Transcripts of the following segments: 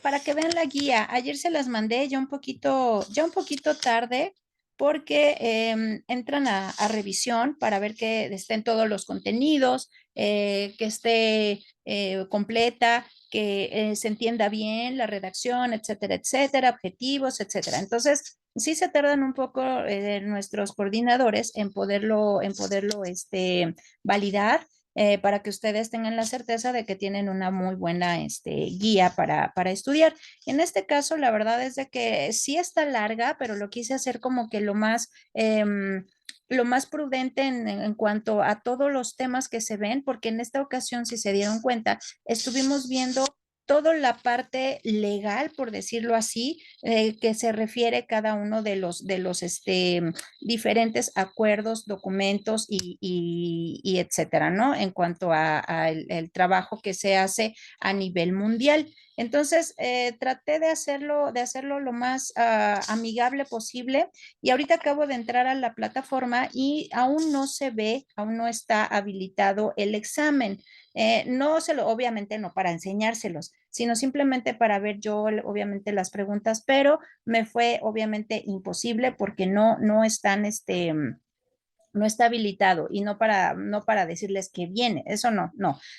para que vean la guía. Ayer se las mandé ya un poquito tarde porque entran a revisión para ver que estén todos los contenidos, que esté completa, que se entienda bien la redacción, etcétera, etcétera, objetivos, etcétera. Entonces, sí se tardan un poco nuestros coordinadores en poderlo validar para que ustedes tengan la certeza de que tienen una muy buena guía para estudiar. En este caso, la verdad es de que sí está larga, pero lo quise hacer como que lo más prudente en cuanto a todos los temas que se ven, porque en esta ocasión, si se dieron cuenta, estuvimos viendo toda la parte legal, por decirlo así, que se refiere cada uno de los diferentes acuerdos, documentos y etcétera, ¿no? En cuanto a el trabajo que se hace a nivel mundial. Entonces, traté de hacerlo lo más amigable posible y ahorita acabo de entrar a la plataforma y aún no se ve, aún no está habilitado el examen. No se lo, obviamente no para enseñárselos, sino simplemente para ver yo, obviamente, las preguntas, pero me fue obviamente imposible porque no están, no está habilitado y no para decirles que viene, eso no,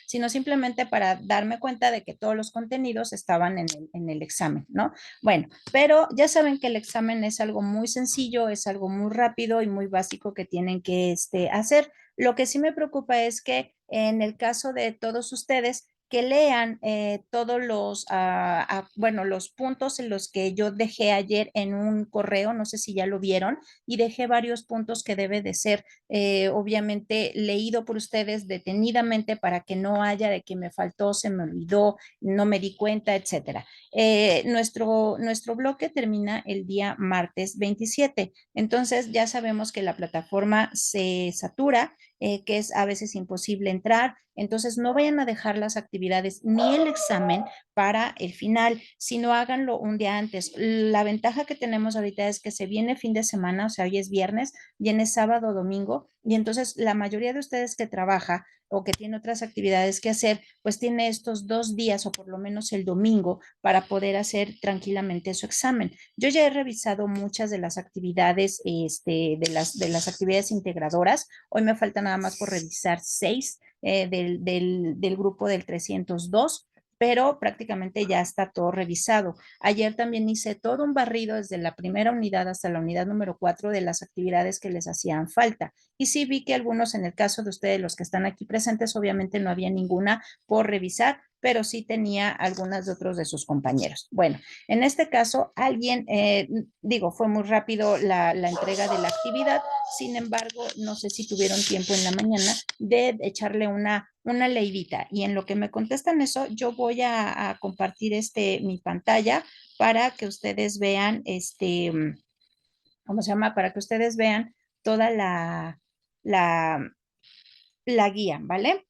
sino simplemente para darme cuenta de que todos los contenidos estaban en el examen, ¿no? Bueno, pero ya saben que el examen es algo muy sencillo, es algo muy rápido y muy básico que tienen que hacer. Lo que sí me preocupa es que en el caso de todos ustedes, que lean todos bueno, los puntos en los que yo dejé ayer en un correo, no sé si ya lo vieron, y dejé varios puntos que debe de ser obviamente leído por ustedes detenidamente para que no haya de que me faltó, se me olvidó, no me di cuenta, etcétera. Nuestro bloque termina el día martes 27, entonces ya sabemos que la plataforma se satura, que es a veces imposible entrar, entonces no vayan a dejar las actividades ni el examen para el final, sino háganlo un día antes. La ventaja que tenemos ahorita es que se viene fin de semana, o sea, hoy es viernes, viene sábado, domingo, y entonces la mayoría de ustedes que trabaja o que tiene otras actividades que hacer, pues tiene estos 2 días o por lo menos el domingo para poder hacer tranquilamente su examen. Yo ya he revisado muchas de las actividades, de las actividades integradoras. Hoy me falta nada más por revisar 6 del grupo del 302, pero prácticamente ya está todo revisado. Ayer también hice todo un barrido desde la primera unidad hasta la unidad número 4 de las actividades que les hacían falta. Y sí vi que algunos, en el caso de ustedes, los que están aquí presentes, obviamente no había ninguna por revisar, pero sí tenía algunas de otros de sus compañeros. Bueno, en este caso, alguien, digo, fue muy rápido la entrega de la actividad, sin embargo, no sé si tuvieron tiempo en la mañana de echarle una leidita. Y en lo que me contestan eso, yo voy a compartir mi pantalla para que ustedes vean, ¿cómo se llama? Para que ustedes vean toda la, la guía, ¿vale?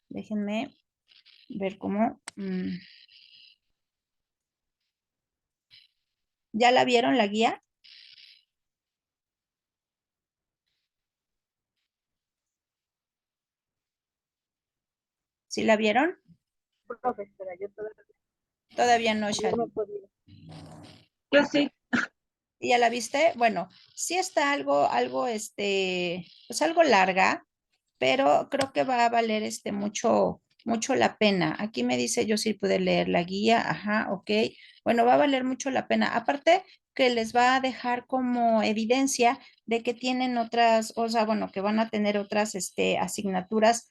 Déjenme ver cómo. ¿Ya la vieron la guía? ¿Sí la vieron? Profesora, yo todavía Todavía no, no he Shali. podido. Yo sí. ¿Ya la viste? Bueno, sí está pues algo larga, pero creo que va a valer mucho la pena. Aquí me dice, yo sí pude leer la guía, ajá, ok. Bueno, va a valer mucho la pena. Aparte que les va a dejar como evidencia de que tienen otras, o sea, bueno, que van a tener otras asignaturas.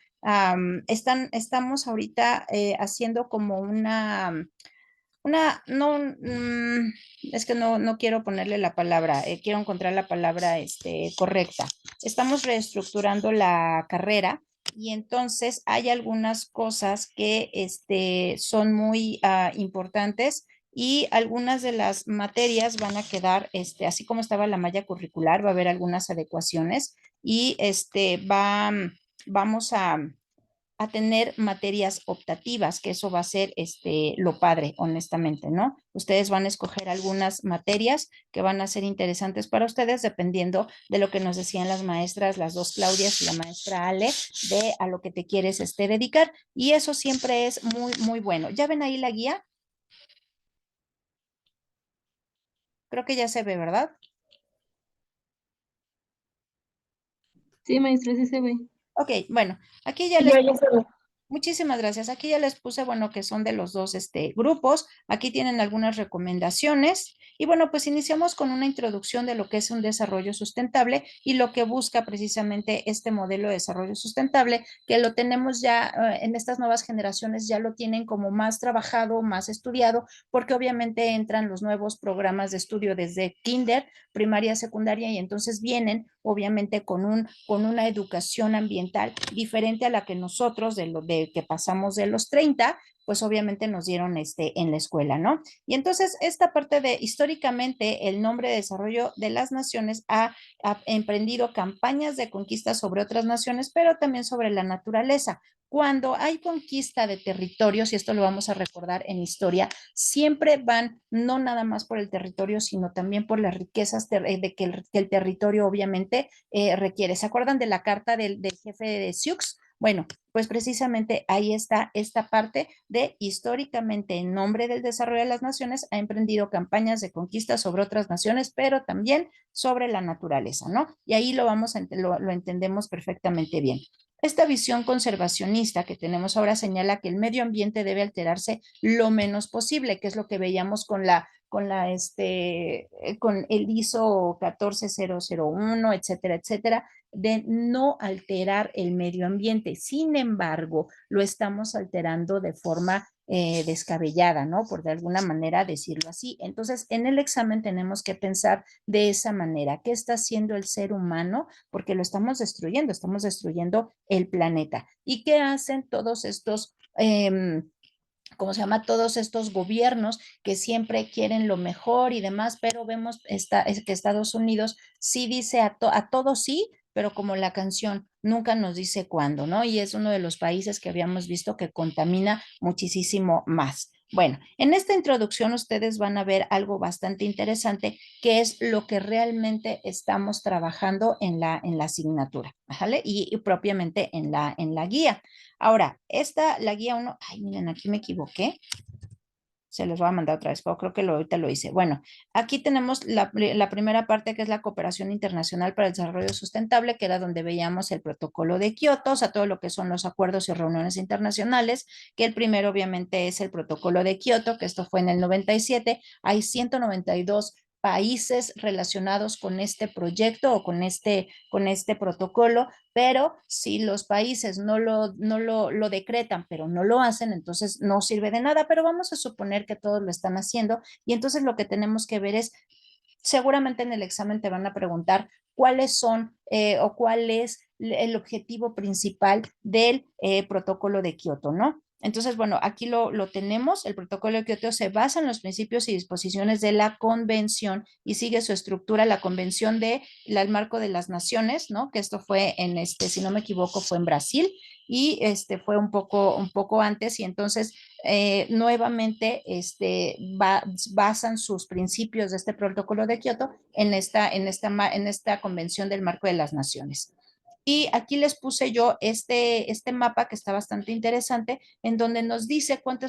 Estamos ahorita haciendo como no, es que no quiero ponerle la palabra, quiero encontrar la palabra correcta. Estamos reestructurando la carrera y entonces hay algunas cosas que son muy importantes y algunas de las materias van a quedar, así como estaba la malla curricular, va a haber algunas adecuaciones y vamos a tener materias optativas, que eso va a ser lo padre, honestamente, ¿no? Ustedes van a escoger algunas materias que van a ser interesantes para ustedes, dependiendo de lo que nos decían las maestras, las dos Claudias y la maestra Ale, de a lo que te quieres dedicar. Y eso siempre es muy, muy bueno. ¿Ya ven ahí la guía? Creo que ya se ve, ¿verdad? Sí, maestra, sí se ve. Ok, bueno, aquí ya Sí, les. ya se ve. Muchísimas gracias. Aquí ya les puse, bueno, que son de los dos grupos. Aquí tienen algunas recomendaciones. Y bueno, pues iniciamos con una introducción de lo que es un desarrollo sustentable y lo que busca precisamente este modelo de desarrollo sustentable, que lo tenemos ya en estas nuevas generaciones, ya lo tienen como más trabajado, más estudiado, porque obviamente entran los nuevos programas de estudio desde kinder, primaria, secundaria, y entonces vienen obviamente con una educación ambiental diferente a la que nosotros, de que pasamos de los 30, pues obviamente nos dieron en la escuela, ¿no? Y entonces esta parte de históricamente el nombre de desarrollo de las naciones ha emprendido campañas de conquista sobre otras naciones, pero también sobre la naturaleza. Cuando hay conquista de territorios, y esto lo vamos a recordar en historia, siempre van no nada más por el territorio, sino también por las riquezas que el territorio obviamente requiere. ¿Se acuerdan de la carta del jefe de Sioux? Bueno, pues precisamente ahí está esta parte de históricamente en nombre del desarrollo de las naciones ha emprendido campañas de conquista sobre otras naciones, pero también sobre la naturaleza, ¿no? Y ahí lo entendemos perfectamente bien. Esta visión conservacionista que tenemos ahora señala que el medio ambiente debe alterarse lo menos posible, que es lo que veíamos con el ISO 14001, etcétera, etcétera, de no alterar el medio ambiente. Sin embargo, lo estamos alterando de forma descabellada, ¿no? Por de alguna manera decirlo así. Entonces, en el examen tenemos que pensar de esa manera. ¿Qué está haciendo el ser humano? Porque lo estamos destruyendo el planeta. ¿Y qué hacen todos estos ¿cómo se llama? Todos estos gobiernos que siempre quieren lo mejor y demás, pero vemos que Estados Unidos sí dice a todo sí, pero como la canción nunca nos dice cuándo, ¿no? Y es uno de los países que habíamos visto que contamina muchísimo más. Bueno, en esta introducción ustedes van a ver algo bastante interesante, que es lo que realmente estamos trabajando en la asignatura, ¿vale? Y propiamente en la guía. Ahora, la guía uno, ay, miren, aquí me equivoqué, se los voy a mandar otra vez, pero creo que ahorita lo hice. Bueno, aquí tenemos la primera parte que es la cooperación internacional para el desarrollo sustentable, que era donde veíamos el protocolo de Kioto, o sea, todo lo que son los acuerdos y reuniones internacionales, que el primero obviamente es el protocolo de Kioto, que esto fue en el 97. Hay 192 países relacionados con este proyecto o con este protocolo, pero si los países lo decretan, pero no lo hacen, entonces no sirve de nada, pero vamos a suponer que todos lo están haciendo y entonces lo que tenemos que ver es, seguramente en el examen te van a preguntar cuáles son o cuál es el objetivo principal del protocolo de Kioto, ¿no? Entonces, bueno, aquí lo tenemos. El protocolo de Kioto se basa en los principios y disposiciones de la convención y sigue su estructura, la convención del marco de las naciones, ¿no? Que esto fue si no me equivoco, fue en Brasil y fue un poco antes y entonces nuevamente basan sus principios de este protocolo de Kioto en esta convención del marco de las naciones. Y aquí les puse yo este mapa que está bastante interesante, en donde nos dice cuánto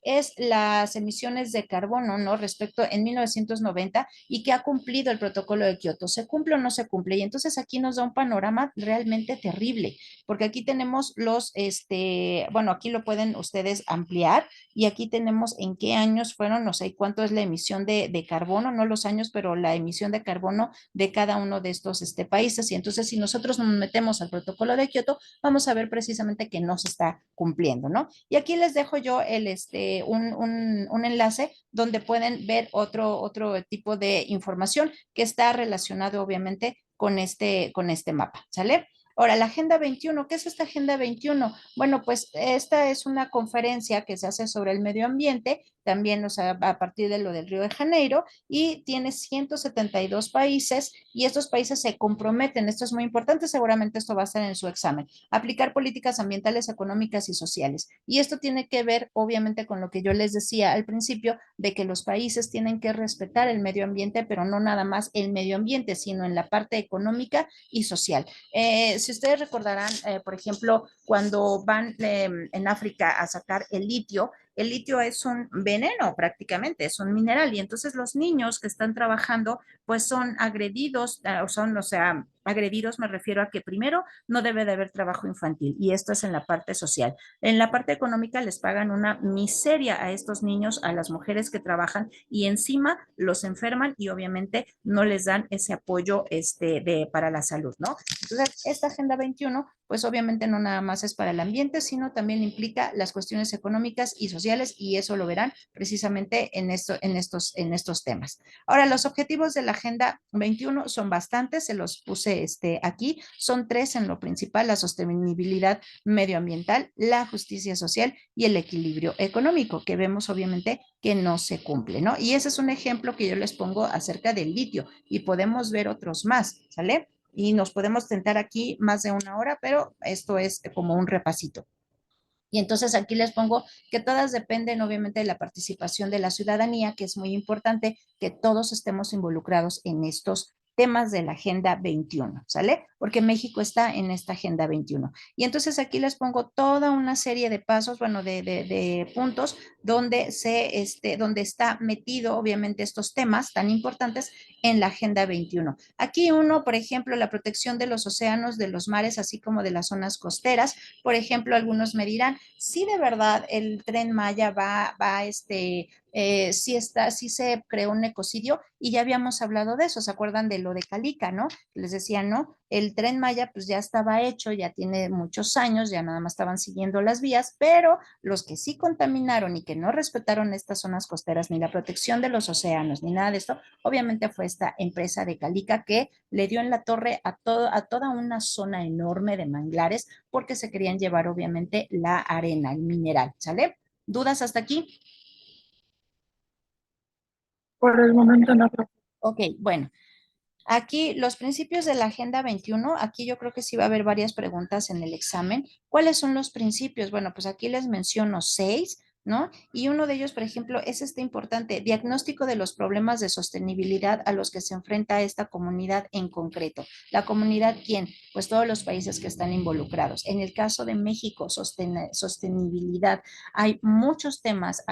es las emisiones de carbono, ¿no? Respecto en 1990 y que ha cumplido el protocolo de Kioto. ¿Se cumple o no se cumple? Y entonces aquí nos da un panorama realmente terrible, porque aquí tenemos bueno, aquí lo pueden ustedes ampliar y aquí tenemos en qué años fueron, no sé cuánto es la emisión de carbono, no los años, pero la emisión de carbono de cada uno de estos países. Y entonces, si nosotros nos metemos al protocolo de Kioto, vamos a ver precisamente que no se está cumpliendo, ¿no? Y aquí les dejo yo un enlace donde pueden ver otro tipo de información que está relacionado, obviamente, con este mapa, ¿sale? Ahora, la Agenda 21, ¿qué es esta Agenda 21? Bueno, pues esta es una conferencia que se hace sobre el medio ambiente, también, o sea, a partir de lo del Río de Janeiro, y tiene 172 países y estos países se comprometen, esto es muy importante, seguramente esto va a estar en su examen, aplicar políticas ambientales, económicas y sociales. Y esto tiene que ver, obviamente, con lo que yo les decía al principio, de que los países tienen que respetar el medio ambiente, pero no nada más el medio ambiente, sino en la parte económica y social. si ustedes recordarán, por ejemplo, cuando van en África a sacar el litio es un veneno prácticamente, es un mineral y entonces los niños que están trabajando pues son agredidos, o sea, agredidos me refiero a que primero no debe de haber trabajo infantil y esto es en la parte social. En la parte económica les pagan una miseria a estos niños, a las mujeres que trabajan y encima los enferman y obviamente no les dan ese apoyo para la salud, ¿no? Entonces, esta Agenda 21, pues obviamente no nada más es para el ambiente, sino también implica las cuestiones económicas y sociales y eso lo verán precisamente en estos temas. Ahora, los objetivos de la Agenda 21 son bastantes, se los puse aquí, son tres en lo principal: la sostenibilidad medioambiental, la justicia social y el equilibrio económico, que vemos obviamente que no se cumple, ¿no? Y ese es un ejemplo que yo les pongo acerca del litio y podemos ver otros más, ¿sale? Y nos podemos tentar aquí más de una hora, pero esto es como un repasito. Y entonces aquí les pongo que todas dependen obviamente de la participación de la ciudadanía, que es muy importante que todos estemos involucrados en estos temas de la Agenda 21, ¿sale? Porque México está en esta Agenda 21. Y entonces aquí les pongo toda una serie de pasos, bueno, de puntos donde está metido obviamente estos temas tan importantes en la Agenda 21. Aquí uno, por ejemplo, la protección de los océanos, de los mares, así como de las zonas costeras. Por ejemplo, algunos me dirán, si de verdad el Tren Maya sí se creó un ecocidio y ya habíamos hablado de eso, ¿se acuerdan de lo de Calica, no? Les decía, no, el Tren Maya pues ya estaba hecho, ya tiene muchos años, ya nada más estaban siguiendo las vías, pero los que sí contaminaron y que no respetaron estas zonas costeras, ni la protección de los océanos, ni nada de esto, obviamente fue esta empresa de Calica que le dio en la torre a toda una zona enorme de manglares porque se querían llevar obviamente la arena, el mineral, ¿sale? ¿Dudas hasta aquí? Por el momento no. Ok, bueno, aquí los principios de la Agenda 21, aquí yo creo que sí va a haber varias preguntas en el examen. ¿Cuáles son los principios? Bueno, pues aquí les menciono seis, ¿no? Y uno de ellos, por ejemplo, es este importante, diagnóstico de los problemas de sostenibilidad a los que se enfrenta esta comunidad en concreto. ¿La comunidad quién? Pues todos los países que están involucrados. En el caso de México, sostenibilidad, hay muchos temas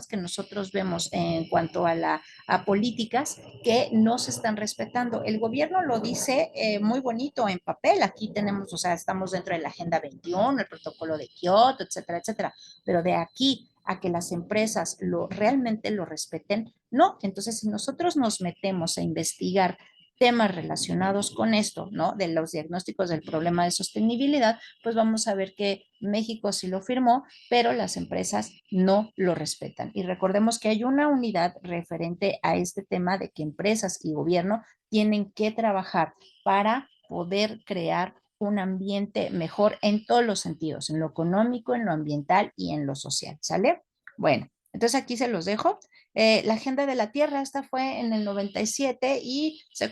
que nosotros vemos en cuanto a políticas que no se están respetando. El gobierno lo dice muy bonito en papel. Aquí tenemos, o sea, estamos dentro de la Agenda 21, el protocolo de Kioto, etcétera, etcétera. Pero de aquí a que las empresas realmente lo respeten, no. Entonces, si nosotros nos metemos a investigar temas relacionados con esto, ¿no? De los diagnósticos del problema de sostenibilidad, pues vamos a ver que México sí lo firmó, pero las empresas no lo respetan. Y recordemos que hay una unidad referente a este tema de que empresas y gobierno tienen que trabajar para poder crear un ambiente mejor en todos los sentidos, en lo económico, en lo ambiental y en lo social, ¿sale? Bueno, entonces aquí se los dejo. La Agenda de la Tierra, esta fue en el 97 y se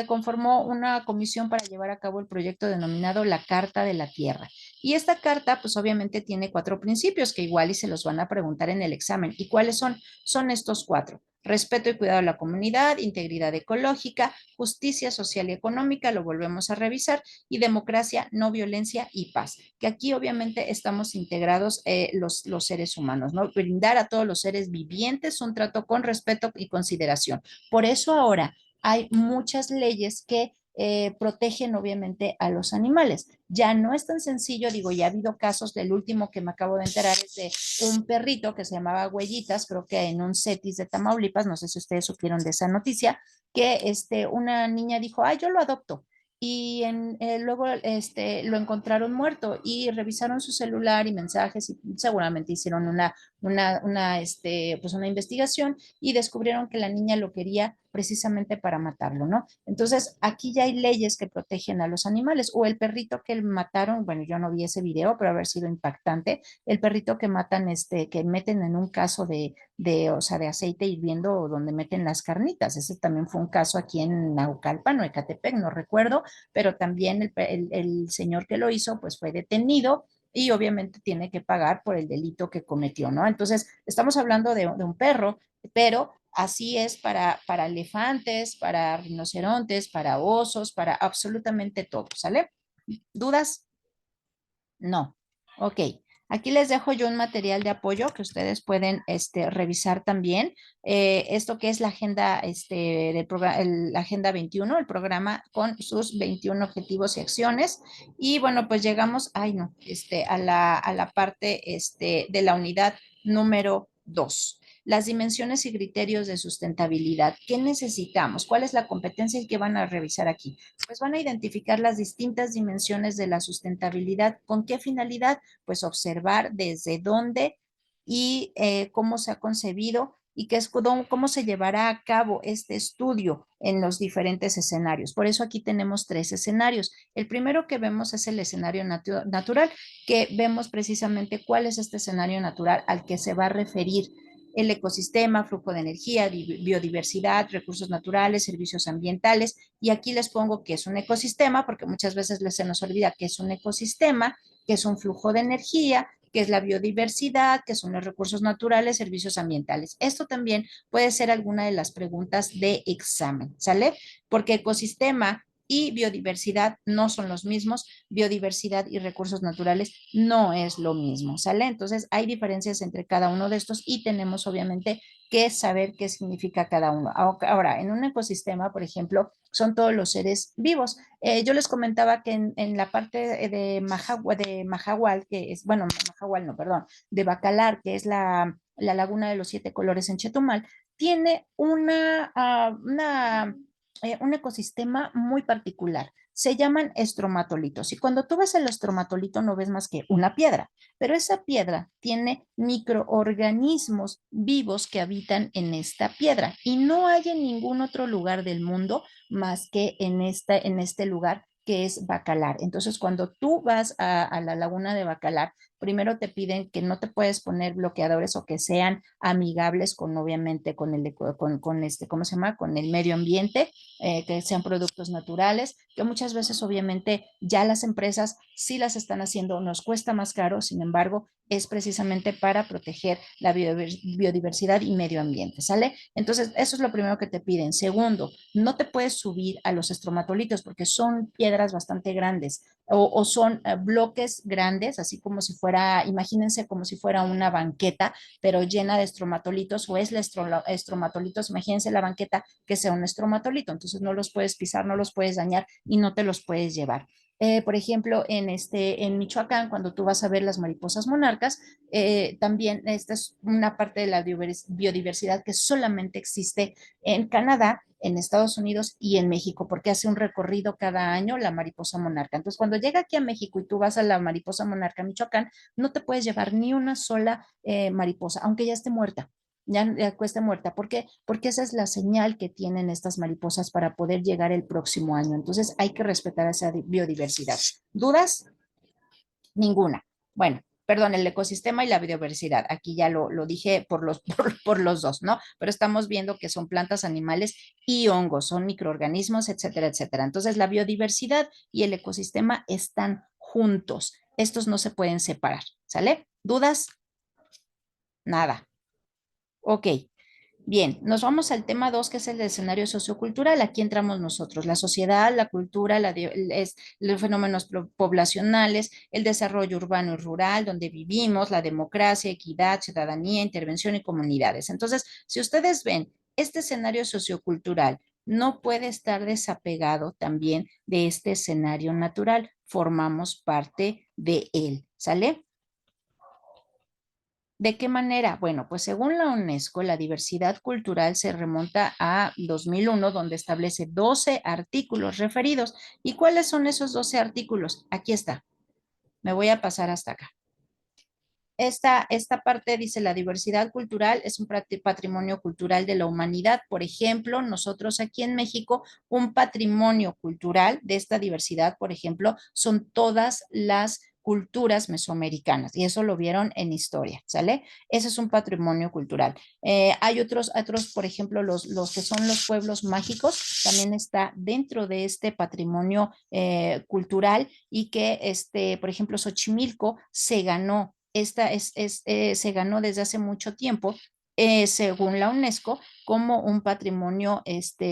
conformó una comisión para llevar a cabo el proyecto denominado la Carta de la Tierra. Y esta carta, pues obviamente tiene cuatro principios que igual y se los van a preguntar en el examen. ¿Y cuáles son? Son estos cuatro: respeto y cuidado a la comunidad, integridad ecológica, justicia social y económica, lo volvemos a revisar, y democracia, no violencia y paz. Que aquí obviamente estamos integrados los seres humanos, ¿no? Brindar a todos los seres vivientes un trato con respeto y consideración. Por eso ahora hay muchas leyes que protegen obviamente a los animales. Ya no es tan sencillo, digo, ya ha habido casos, el último que me acabo de enterar es de un perrito que se llamaba Huellitas, creo que en un CETIS de Tamaulipas, no sé si ustedes supieron de esa noticia, que una niña dijo, ah, yo lo adopto. Y luego lo encontraron muerto y revisaron su celular y mensajes y seguramente hicieron pues una investigación y descubrieron que la niña lo quería precisamente para matarlo, ¿no? Entonces, aquí ya hay leyes que protegen a los animales. O el perrito que mataron, bueno, yo no vi ese video, pero haber sido impactante, el perrito que matan, que meten en un caso o sea, de aceite hirviendo donde meten las carnitas. Ese también fue un caso aquí en Naucalpan o Ecatepec, no recuerdo, pero también el señor que lo hizo, pues fue detenido y obviamente tiene que pagar por el delito que cometió, ¿no? Entonces, estamos hablando de un perro, pero así es para elefantes, para rinocerontes, para osos, para absolutamente todo, ¿sale? ¿Dudas? No. Ok. Aquí les dejo yo un material de apoyo que ustedes pueden revisar también. Esto que es la agenda, del la agenda 21, el programa con sus 21 objetivos y acciones. Y bueno, pues llegamos, ay no, a la parte de la unidad número 2. Las dimensiones y criterios de sustentabilidad. ¿Qué necesitamos? ¿Cuál es la competencia y qué van a revisar aquí? Pues van a identificar las distintas dimensiones de la sustentabilidad. ¿Con qué finalidad? Pues observar desde dónde y cómo se ha concebido y qué es, cómo se llevará a cabo este estudio en los diferentes escenarios. Por eso aquí tenemos tres escenarios. El primero que vemos es el escenario natural, que vemos precisamente cuál es este escenario natural al que se va a referir el ecosistema, flujo de energía, biodiversidad, recursos naturales, servicios ambientales. Y aquí les pongo que es un ecosistema, porque muchas veces se nos olvida que es un ecosistema, que es un flujo de energía, que es la biodiversidad, que son los recursos naturales, servicios ambientales. Esto también puede ser alguna de las preguntas de examen, ¿sale? Porque ecosistema y biodiversidad no son los mismos, biodiversidad y recursos naturales no es lo mismo, ¿sale? Entonces hay diferencias entre cada uno de estos y tenemos obviamente que saber qué significa cada uno. Ahora, en un ecosistema, por ejemplo, son todos los seres vivos. Yo les comentaba que en la parte de Mahahual, que es, bueno, Mahahual no, perdón, de Bacalar, que es la laguna de los siete colores en Chetumal, tiene un ecosistema muy particular. Se llaman estromatolitos. Y cuando tú ves el estromatolito no ves más que una piedra, pero esa piedra tiene microorganismos vivos que habitan en esta piedra y no hay en ningún otro lugar del mundo más que en este lugar que es Bacalar. Entonces, cuando tú vas a la laguna de Bacalar, primero te piden que no te puedes poner bloqueadores o que sean amigables con, obviamente, ¿cómo se llama? Con el medio ambiente, que sean productos naturales, que muchas veces, obviamente, ya las empresas sí las están haciendo, nos cuesta más caro, sin embargo, es precisamente para proteger la biodiversidad y medio ambiente, ¿sale? Entonces, eso es lo primero que te piden. Segundo, no te puedes subir a los estromatolitos porque son piedras bastante grandes o son bloques grandes, así como si fuera, imagínense como si fuera una banqueta, pero llena de estromatolitos o es la estromatolitos, imagínense la banqueta que sea un estromatolito, entonces no los puedes pisar, no los puedes dañar y no te los puedes llevar. Por ejemplo, en Michoacán, cuando tú vas a ver las mariposas monarcas, también esta es una parte de la biodiversidad que solamente existe en Canadá, en Estados Unidos y en México, porque hace un recorrido cada año la mariposa monarca. Entonces, cuando llega aquí a México y tú vas a la mariposa monarca Michoacán, no te puedes llevar ni una sola mariposa, aunque ya esté muerta. Ya cuesta muerta. ¿Por qué? Porque esa es la señal que tienen estas mariposas para poder llegar el próximo año. Entonces hay que respetar esa biodiversidad. ¿Dudas? Ninguna. Bueno, perdón, el ecosistema y la biodiversidad. Aquí ya lo dije por los dos, ¿no? Pero estamos viendo que son plantas, animales y hongos, son microorganismos, etcétera, etcétera. Entonces, la biodiversidad y el ecosistema están juntos. Estos no se pueden separar, ¿sale? ¿Dudas? Nada. Ok. Bien, nos vamos al tema 2, que es el escenario sociocultural. Aquí entramos nosotros, la sociedad, la cultura, los fenómenos poblacionales, el desarrollo urbano y rural, donde vivimos, la democracia, equidad, ciudadanía, intervención y comunidades. Entonces, si ustedes ven, este escenario sociocultural no puede estar desapegado también de este escenario natural. Formamos parte de él, ¿sale? ¿De qué manera? Bueno, pues según la UNESCO, la diversidad cultural se remonta a 2001, donde establece 12 artículos referidos. ¿Y cuáles son esos 12 artículos? Aquí está. Me voy a pasar hasta acá. Esta parte dice la diversidad cultural es un patrimonio cultural de la humanidad. Por ejemplo, nosotros aquí en México, un patrimonio cultural de esta diversidad, por ejemplo, son todas las culturas mesoamericanas y eso lo vieron en historia, ¿sale? Ese es un patrimonio cultural. Hay otros, por ejemplo, los que son los pueblos mágicos, también está dentro de este patrimonio cultural y que, por ejemplo, Xochimilco se ganó se ganó desde hace mucho tiempo según la UNESCO, como un patrimonio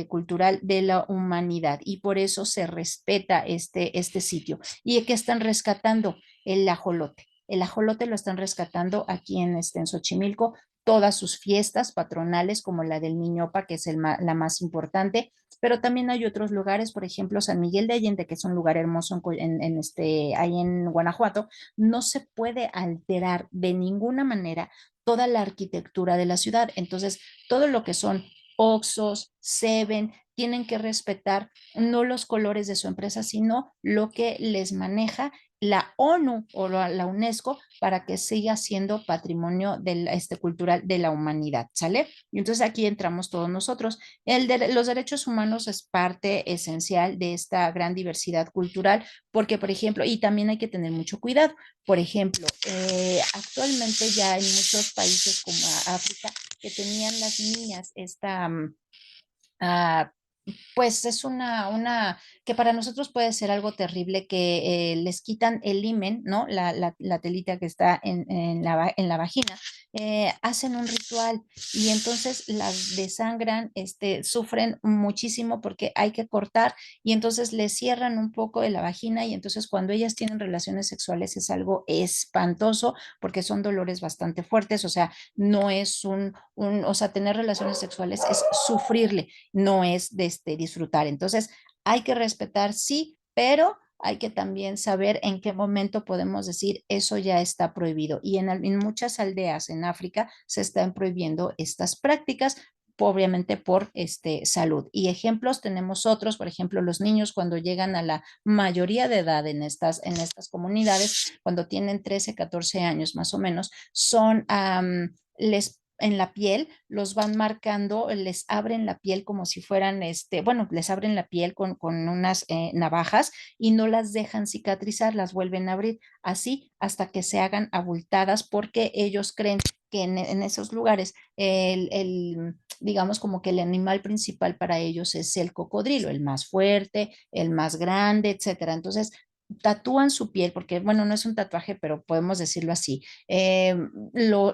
cultural de la humanidad y por eso se respeta este sitio. ¿Y que están rescatando? El ajolote. El ajolote lo están rescatando aquí en Xochimilco, todas sus fiestas patronales como la del Niñopa, que es la más importante, pero también hay otros lugares, por ejemplo, San Miguel de Allende, que es un lugar hermoso ahí en Guanajuato, no se puede alterar de ninguna manera toda la arquitectura de la ciudad. Entonces, todo lo que son Oxxos, Seven, tienen que respetar no los colores de su empresa, sino lo que les maneja la ONU o la UNESCO para que siga siendo patrimonio cultural de la humanidad, ¿sale? Y entonces aquí entramos todos nosotros. Los derechos humanos es parte esencial de esta gran diversidad cultural, porque, por ejemplo, y también hay que tener mucho cuidado. Por ejemplo, actualmente ya en muchos países como África, que tenían las niñas uh, pues es que para nosotros puede ser algo terrible que les quitan el himen, ¿no? La telita que está en la vagina, hacen un ritual y entonces las desangran, sufren muchísimo porque hay que cortar y entonces les cierran un poco de la vagina y entonces cuando ellas tienen relaciones sexuales es algo espantoso porque son dolores bastante fuertes, o sea, no es o sea, tener relaciones sexuales es sufrirle, no es de disfrutar. Entonces, hay que respetar, sí, pero hay que también saber en qué momento podemos decir eso ya está prohibido. Y en muchas aldeas en África se están prohibiendo estas prácticas, obviamente por salud. Y ejemplos tenemos otros, por ejemplo, los niños cuando llegan a la mayoría de edad en estas comunidades, cuando tienen 13, 14 años más o menos, les en la piel, los van marcando, les abren la piel como si fueran, bueno, les abren la piel con unas navajas y no las dejan cicatrizar, las vuelven a abrir así hasta que se hagan abultadas porque ellos creen que en esos lugares digamos como que el animal principal para ellos es el cocodrilo, el más fuerte, el más grande, etcétera. Entonces, tatúan su piel, porque bueno, no es un tatuaje, pero podemos decirlo así, lo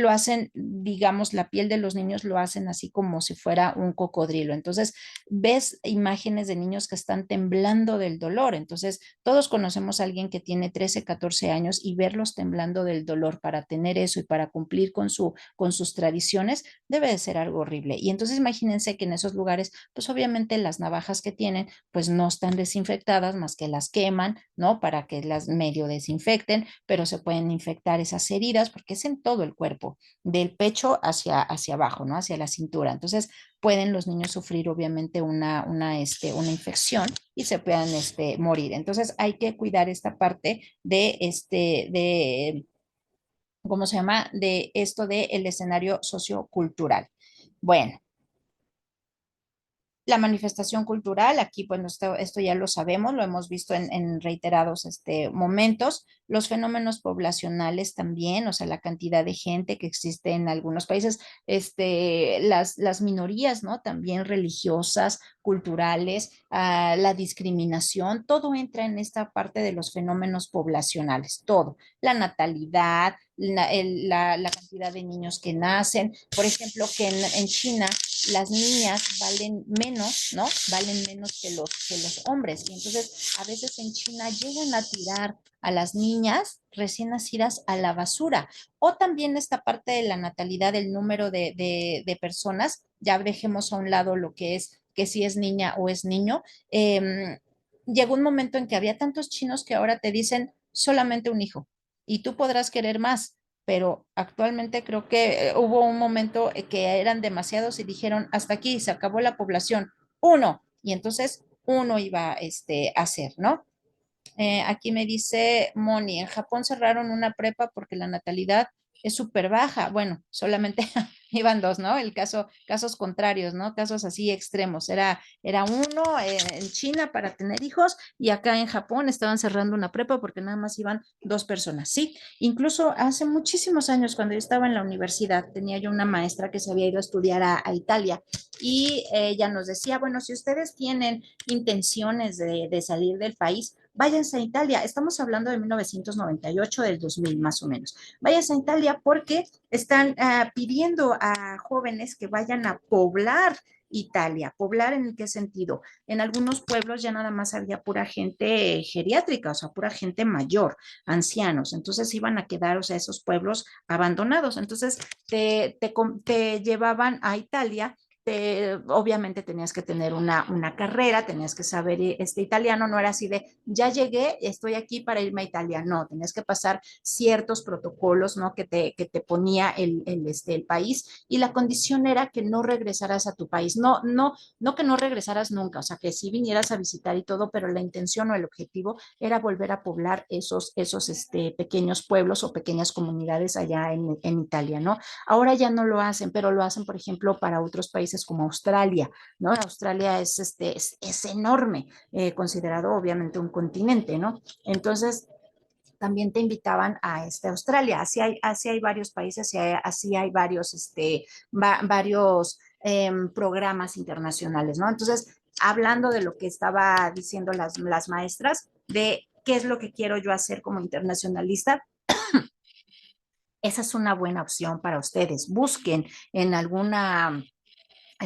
hacen, digamos, la piel de los niños lo hacen así como si fuera un cocodrilo. Entonces, ves imágenes de niños que están temblando del dolor. Entonces, todos conocemos a alguien que tiene 13, 14 años y verlos temblando del dolor para tener eso y para cumplir con sus tradiciones debe de ser algo horrible. Y entonces imagínense que en esos lugares, pues obviamente las navajas que tienen, pues no están desinfectadas más que las queman, ¿no? Para que las medio desinfecten, pero se pueden infectar esas heridas porque es en todo el cuerpo, del pecho hacia abajo, ¿no? Hacia la cintura. Entonces pueden los niños sufrir obviamente una infección y se puedan morir. Entonces hay que cuidar esta parte ¿cómo se llama? De esto del escenario sociocultural. Bueno, la manifestación cultural, aquí, bueno, esto ya lo sabemos, lo hemos visto en reiterados momentos. Los fenómenos poblacionales también, o sea, la cantidad de gente que existe en algunos países, las minorías, ¿no? También religiosas, culturales, la discriminación, todo entra en esta parte de los fenómenos poblacionales, todo. La natalidad, la cantidad de niños que nacen, por ejemplo, que en China las niñas valen menos, ¿no? Valen menos que los hombres. Y entonces a veces en China llegan a tirar a las niñas recién nacidas a la basura. O también esta parte de la natalidad, el número de personas, ya dejemos a un lado lo que es que si es niña o es niño. Llegó un momento en que había tantos chinos que ahora te dicen solamente un hijo y tú podrás querer más, pero actualmente creo que hubo un momento que eran demasiados y dijeron, hasta aquí, se acabó la población, uno, y entonces uno iba a hacer, ¿no? Aquí me dice Moni, en Japón cerraron una prepa porque la natalidad es súper baja. Bueno, solamente iban dos, ¿no? Casos contrarios, ¿no? Casos así extremos. Era uno en China para tener hijos y acá en Japón estaban cerrando una prepa porque nada más iban dos personas. Sí, incluso hace muchísimos años cuando yo estaba en la universidad tenía yo una maestra que se había ido a estudiar a Italia y ella nos decía, bueno, si ustedes tienen intenciones de salir del país, váyanse a Italia. Estamos hablando de 1998, del 2000 más o menos. Váyanse a Italia porque están pidiendo a jóvenes que vayan a poblar Italia. ¿Poblar en qué sentido? En algunos pueblos ya nada más había pura gente geriátrica, o sea, pura gente mayor, ancianos. Entonces iban a quedar, o sea, esos pueblos abandonados. Entonces te llevaban a Italia. Obviamente tenías que tener una carrera, tenías que saber italiano, no era así de, ya llegué, estoy aquí para irme a Italia, no, tenías que pasar ciertos protocolos, ¿no? Que te ponía el país, y la condición era que no regresaras a tu país, no que no regresaras nunca, o sea, que sí vinieras a visitar y todo, pero la intención o el objetivo era volver a poblar esos pequeños pueblos o pequeñas comunidades allá en Italia, ¿no? Ahora ya no lo hacen, pero lo hacen, por ejemplo, para otros países como Australia, ¿no? Australia es enorme, considerado obviamente un continente, ¿no? Entonces, también te invitaban a Australia. Así hay varios países y así hay varios programas internacionales, ¿no? Entonces, hablando de lo que estaba diciendo las maestras, de qué es lo que quiero yo hacer como internacionalista, esa es una buena opción para ustedes. Busquen en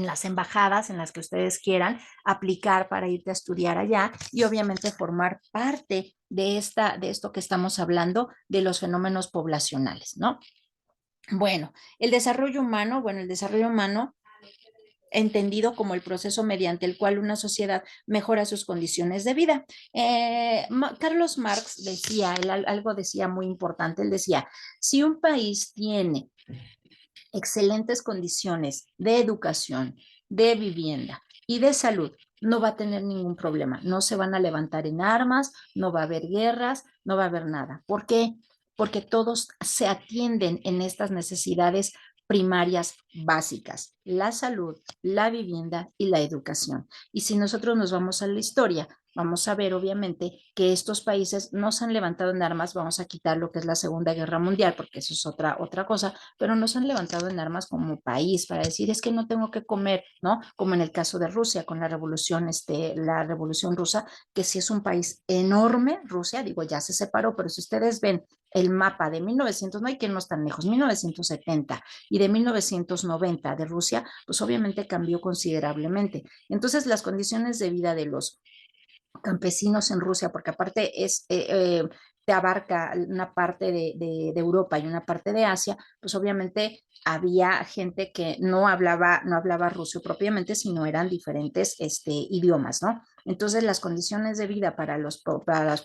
las embajadas en las que ustedes quieran aplicar para irte a estudiar allá y obviamente formar parte de esto que estamos hablando de los fenómenos poblacionales, ¿no? Bueno, el desarrollo humano entendido como el proceso mediante el cual una sociedad mejora sus condiciones de vida. Carlos Marx decía, algo decía muy importante, él decía, si un país tiene excelentes condiciones de educación, de vivienda y de salud, no va a tener ningún problema. No se van a levantar en armas, no va a haber guerras, no va a haber nada. ¿Por qué? Porque todos se atienden en estas necesidades primarias básicas, la salud, la vivienda y la educación. Y si nosotros nos vamos a la historia, vamos a ver obviamente que estos países no se han levantado en armas, vamos a quitar lo que es la Segunda Guerra Mundial, porque eso es otra cosa, pero no se han levantado en armas como país para decir es que no tengo que comer, ¿no? Como en el caso de Rusia con la revolución rusa, que sí es un país enorme, Rusia, digo, ya se separó, pero si ustedes ven el mapa de 1900, no hay que irnos tan lejos, 1970 y de 1990 de Rusia, pues obviamente cambió considerablemente. Entonces, las condiciones de vida de los campesinos en Rusia, porque aparte te abarca una parte de Europa y una parte de Asia, pues obviamente había gente que no hablaba ruso propiamente, sino eran diferentes idiomas, ¿no? Entonces las condiciones de vida para los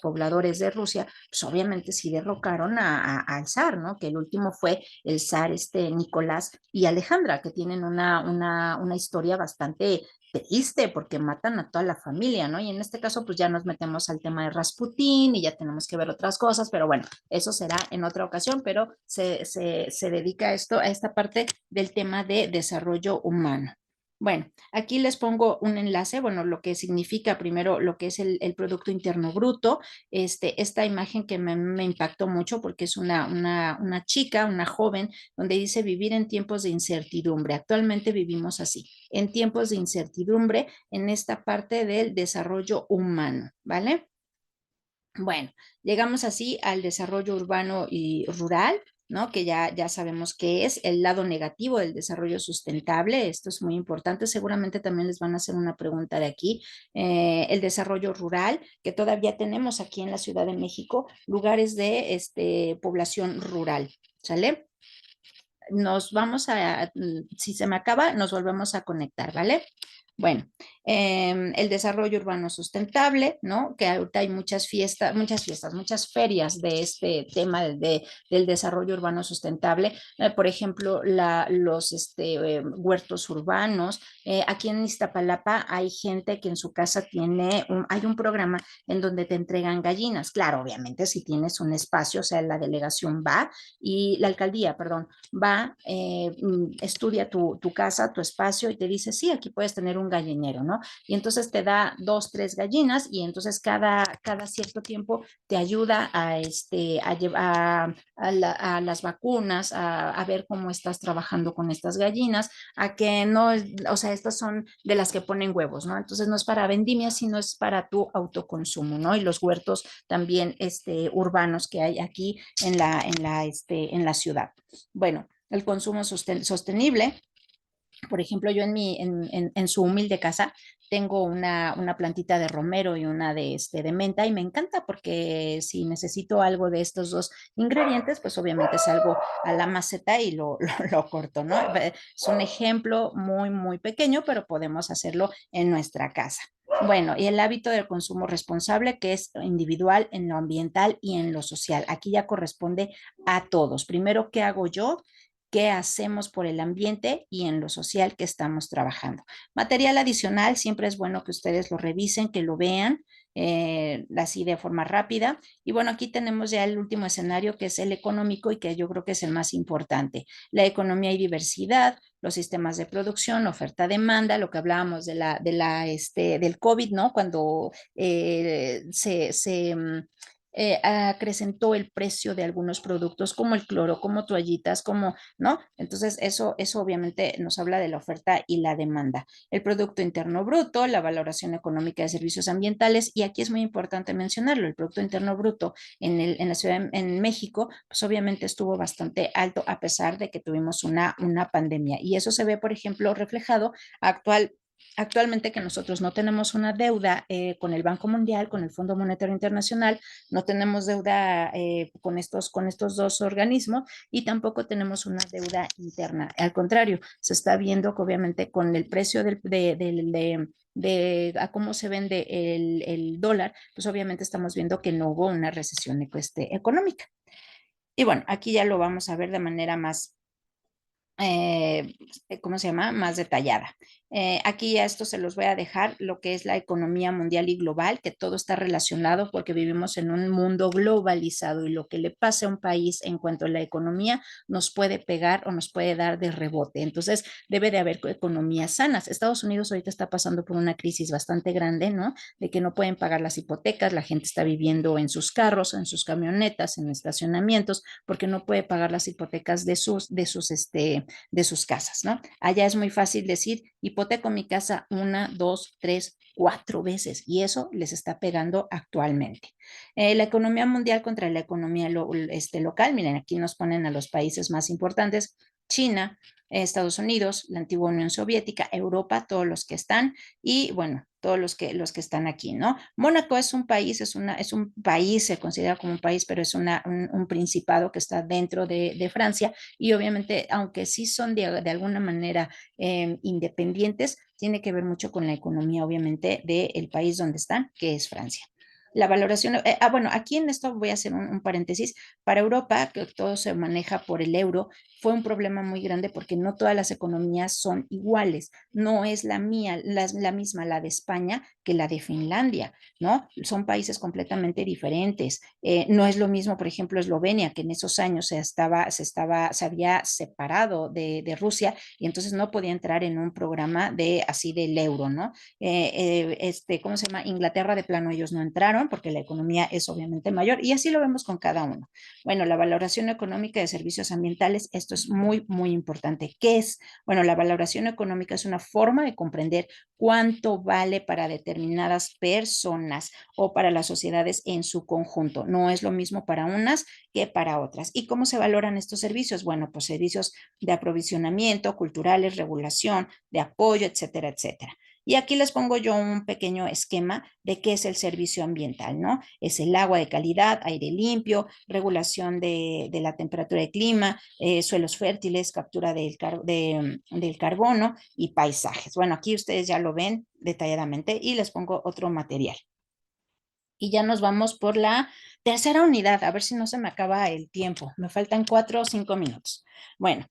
pobladores de Rusia, pues obviamente sí derrocaron al zar, ¿no? Que el último fue el zar Nicolás y Alejandra, que tienen una historia bastante triste porque matan a toda la familia, ¿no? Y en este caso, pues ya nos metemos al tema de Rasputín y ya tenemos que ver otras cosas, pero bueno, eso será en otra ocasión, pero se dedica a esta parte del tema de desarrollo humano. Bueno, aquí les pongo un enlace, bueno, lo que significa primero lo que es el Producto Interno Bruto, esta imagen que me impactó mucho porque es una chica, una joven, donde dice vivir en tiempos de incertidumbre. Actualmente vivimos así, en tiempos de incertidumbre en esta parte del desarrollo humano, ¿vale? Bueno, llegamos así al desarrollo urbano y rural, ¿no? Que ya sabemos qué es el lado negativo del desarrollo sustentable. Esto es muy importante. Seguramente también les van a hacer una pregunta de aquí. El desarrollo rural, que todavía tenemos aquí en la Ciudad de México, lugares de población rural, ¿sale? Si se me acaba, nos volvemos a conectar, ¿vale? Bueno, el desarrollo urbano sustentable, ¿no? Que ahorita hay muchas ferias de este tema del desarrollo urbano sustentable. Por ejemplo, los huertos urbanos. Aquí en Iztapalapa hay gente que en su casa hay un programa en donde te entregan gallinas. Claro, obviamente, si tienes un espacio, o sea, la delegación va y la alcaldía, perdón, va, estudia tu casa, tu espacio y te dice, sí, aquí puedes tener un gallinero, ¿no? Y entonces te da dos, tres gallinas y entonces cada cierto tiempo te ayuda a llevar a las vacunas, a ver cómo estás trabajando con estas gallinas, a que no, o sea, estas son de las que ponen huevos, ¿no? Entonces no es para vendimia, sino es para tu autoconsumo, ¿no? Y los huertos también urbanos que hay aquí en la ciudad. Bueno, el consumo sostenible. Por ejemplo, yo en su humilde casa tengo una plantita de romero y una de menta y me encanta porque si necesito algo de estos dos ingredientes, pues obviamente salgo a la maceta y lo corto, ¿no? Es un ejemplo muy, muy pequeño, pero podemos hacerlo en nuestra casa. Bueno, y el hábito del consumo responsable, que es individual en lo ambiental y en lo social. Aquí ya corresponde a todos. Primero, ¿qué hago yo? ¿Qué hacemos por el ambiente y en lo social que estamos trabajando? Material adicional, siempre es bueno que ustedes lo revisen, que lo vean, así de forma rápida. Y bueno, aquí tenemos ya el último escenario, que es el económico y que yo creo que es el más importante. La economía y diversidad, los sistemas de producción, oferta-demanda, lo que hablábamos del COVID, ¿no? Cuando acrecentó el precio de algunos productos como el cloro, como toallitas, como, ¿no? Entonces, eso obviamente nos habla de la oferta y la demanda. El Producto Interno Bruto, la valoración económica de servicios ambientales, y aquí es muy importante mencionarlo, el Producto Interno Bruto en la ciudad, en México, pues obviamente estuvo bastante alto a pesar de que tuvimos una pandemia. Y eso se ve, por ejemplo, reflejado actualmente que nosotros no tenemos una deuda con el Banco Mundial, con el Fondo Monetario Internacional, no tenemos deuda con estos dos organismos y tampoco tenemos una deuda interna. Al contrario, se está viendo que obviamente con el precio de a cómo se vende el dólar, pues obviamente estamos viendo que no hubo una recesión económica. Y bueno, aquí ya lo vamos a ver de manera más ¿cómo se llama? Más detallada. Aquí a esto se los voy a dejar lo que es la economía mundial y global, que todo está relacionado porque vivimos en un mundo globalizado y lo que le pase a un país en cuanto a la economía nos puede pegar o nos puede dar de rebote. Entonces, debe de haber economías sanas. Estados Unidos ahorita está pasando por una crisis bastante grande, ¿no? De que no pueden pagar las hipotecas, la gente está viviendo en sus carros, en sus camionetas, en estacionamientos, porque no puede pagar las hipotecas de sus casas, ¿no? Allá es muy fácil decir, hipoteco mi casa una, dos, tres, cuatro veces y eso les está pegando actualmente. La economía mundial contra la economía local, miren, aquí nos ponen a los países más importantes, China, Estados Unidos, la antigua Unión Soviética, Europa, todos los que están y bueno, todos los que están aquí, ¿no? Mónaco es un país, es un país, se considera como un país, pero es un principado que está dentro de Francia y obviamente, aunque sí son de alguna manera independientes, tiene que ver mucho con la economía, obviamente, del país donde están, que es Francia. La valoración, bueno, aquí en esto voy a hacer un paréntesis. Para Europa, que todo se maneja por el euro, fue un problema muy grande porque no todas las economías son iguales. No es la mía, la misma, la de España, que la de Finlandia, ¿no? Son países completamente diferentes. No es lo mismo, por ejemplo, Eslovenia, que en esos años se había separado Rusia y entonces no podía entrar en un programa así del euro, ¿no? ¿Cómo se llama? Inglaterra de plano ellos no entraron porque la economía es obviamente mayor y así lo vemos con cada uno. Bueno, la valoración económica de servicios ambientales, esto es muy, muy importante. ¿Qué es? Bueno, la valoración económica es una forma de comprender cuánto vale para determinadas personas o para las sociedades en su conjunto. No es lo mismo para unas que para otras. ¿Y cómo se valoran estos servicios? Bueno, pues servicios de aprovisionamiento, culturales, regulación, de apoyo, etcétera, etcétera. Y aquí les pongo yo un pequeño esquema de qué es el servicio ambiental, ¿no? Es el agua de calidad, aire limpio, regulación de la temperatura de clima, suelos fértiles, captura del carbono y paisajes. Bueno, aquí ustedes ya lo ven detalladamente y les pongo otro material. Y ya nos vamos por la tercera unidad, a ver si no se me acaba el tiempo. Me faltan 4 o 5 minutos. Bueno,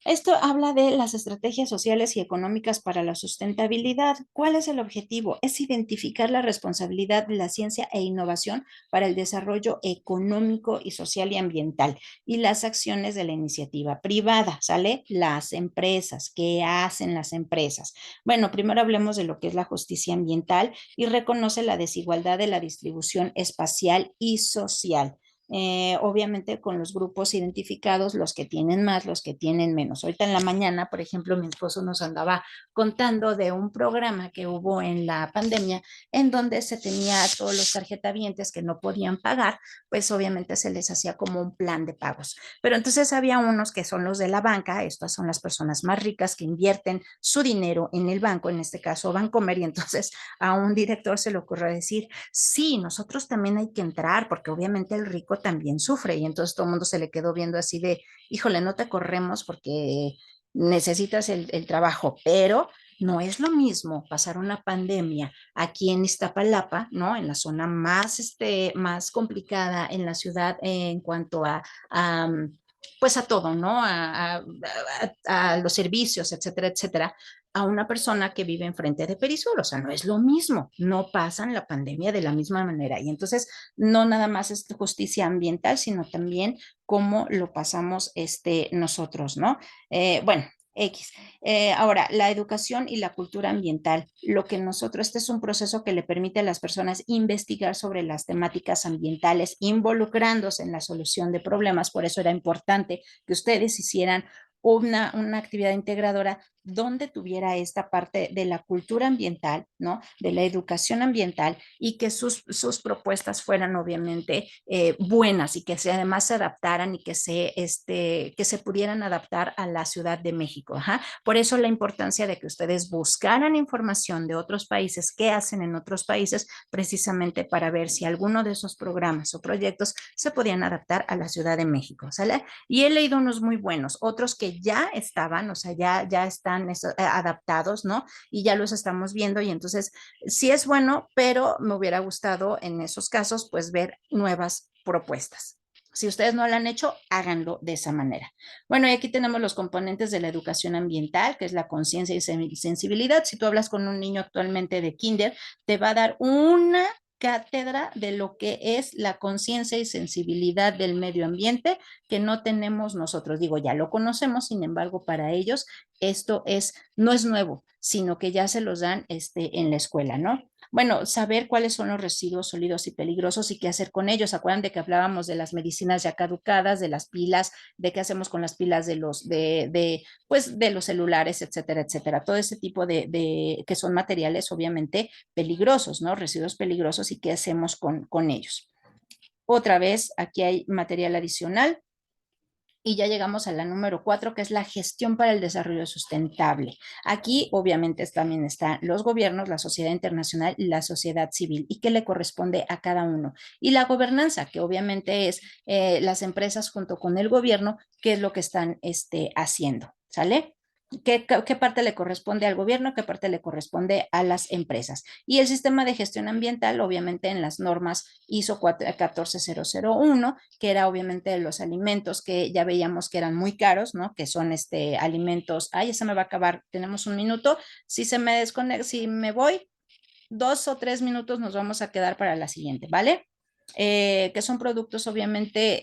Esto habla de las estrategias sociales y económicas para la sustentabilidad. ¿Cuál es el objetivo? Es identificar la responsabilidad de la ciencia e innovación para el desarrollo económico y social y ambiental y las acciones de la iniciativa privada, ¿sale? Las empresas, ¿qué hacen las empresas? Bueno, primero hablemos de lo que es la justicia ambiental y reconoce la desigualdad de la distribución espacial y social. Obviamente con los grupos identificados, los que tienen más, los que tienen menos. Ahorita en la mañana, por ejemplo, mi esposo nos andaba contando de un programa que hubo en la pandemia en donde se tenía a todos los tarjetavientes que no podían pagar, pues obviamente se les hacía como un plan de pagos. Pero entonces había unos que son los de la banca, estas son las personas más ricas que invierten su dinero en el banco, en este caso Bancomer, y entonces a un director se le ocurrió decir, sí, nosotros también hay que entrar, porque obviamente el rico también sufre, y entonces todo el mundo se le quedó viendo así de, híjole, no te corremos porque necesitas el trabajo, pero no es lo mismo pasar una pandemia aquí en Iztapalapa, ¿no? En la zona más, más complicada en la ciudad en cuanto a pues a todo, ¿no? A los servicios, etcétera, etcétera, a una persona que vive enfrente de Perisur, o sea, no es lo mismo, no pasan la pandemia de la misma manera. Y entonces, no nada más es justicia ambiental, sino también cómo lo pasamos nosotros, ¿no? Bueno, X. Ahora, la educación y la cultura ambiental, lo que nosotros, este es un proceso que le permite a las personas investigar sobre las temáticas ambientales, involucrándose en la solución de problemas. Por eso era importante que ustedes hicieran una actividad integradora donde tuviera esta parte de la cultura ambiental, ¿no? De la educación ambiental y que sus propuestas fueran obviamente buenas y que además se adaptaran y que se pudieran adaptar a la Ciudad de México. Ajá. Por eso la importancia de que ustedes buscaran información de otros países, qué hacen en otros países, precisamente para ver si alguno de esos programas o proyectos se podían adaptar a la Ciudad de México, ¿sale? Y he leído unos muy buenos, otros que ya estaban, o sea, ya están adaptados, ¿no? Y ya los estamos viendo y entonces sí es bueno, pero me hubiera gustado en esos casos, pues ver nuevas propuestas. Si ustedes no lo han hecho, háganlo de esa manera. Bueno, y aquí tenemos los componentes de la educación ambiental, que es la conciencia y sensibilidad. Si tú hablas con un niño actualmente de kinder, te va a dar una cátedra de lo que es la conciencia y sensibilidad del medio ambiente que no tenemos nosotros. Digo, ya lo conocemos, sin embargo, para ellos esto no es nuevo, sino que ya se los dan en la escuela, ¿no? Bueno, saber cuáles son los residuos sólidos y peligrosos y qué hacer con ellos. ¿Acuerdan de que hablábamos de las medicinas ya caducadas, de las pilas, de qué hacemos con las pilas pues, de los celulares, etcétera, etcétera? Todo ese tipo que son materiales obviamente peligrosos, ¿no? Residuos peligrosos y qué hacemos con ellos. Otra vez, aquí hay material adicional. Y ya llegamos a la número 4, que es la gestión para el desarrollo sustentable. Aquí obviamente también están los gobiernos, la sociedad internacional y la sociedad civil, y qué le corresponde a cada uno. Y la gobernanza, que obviamente es las empresas junto con el gobierno, qué es lo que están haciendo, ¿sale? ¿Qué parte le corresponde al gobierno? ¿Qué parte le corresponde a las empresas? Y el sistema de gestión ambiental, obviamente en las normas ISO 14001, que era obviamente de los alimentos que ya veíamos que eran muy caros, ¿no? Que son alimentos, ay, ya se me va a acabar, tenemos un minuto, si se me desconecta, si me voy, 2 o 3 minutos nos vamos a quedar para la siguiente, ¿vale? Que son productos obviamente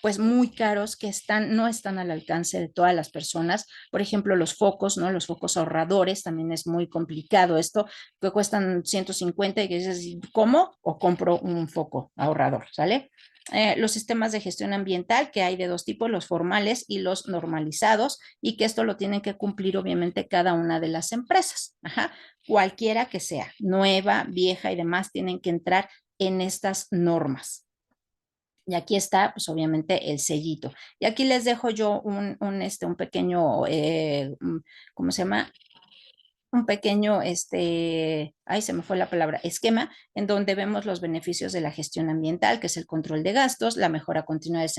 pues muy caros que no están al alcance de todas las personas. Por ejemplo, los focos, ¿no? Los focos ahorradores, también es muy complicado esto, que cuestan 150 y que dices, ¿cómo? O compro un foco ahorrador, ¿sale? Los sistemas de gestión ambiental, que hay de dos tipos, los formales y los normalizados, y que esto lo tienen que cumplir obviamente cada una de las empresas. Ajá. Cualquiera que sea, nueva, vieja y demás, tienen que entrar en estas normas. Y aquí está, pues obviamente, el sellito. Y aquí les dejo yo un pequeño, ¿cómo se llama? Un pequeño, ay, se me fue la palabra, esquema, en donde vemos los beneficios de la gestión ambiental, que es el control de gastos, la mejora continua de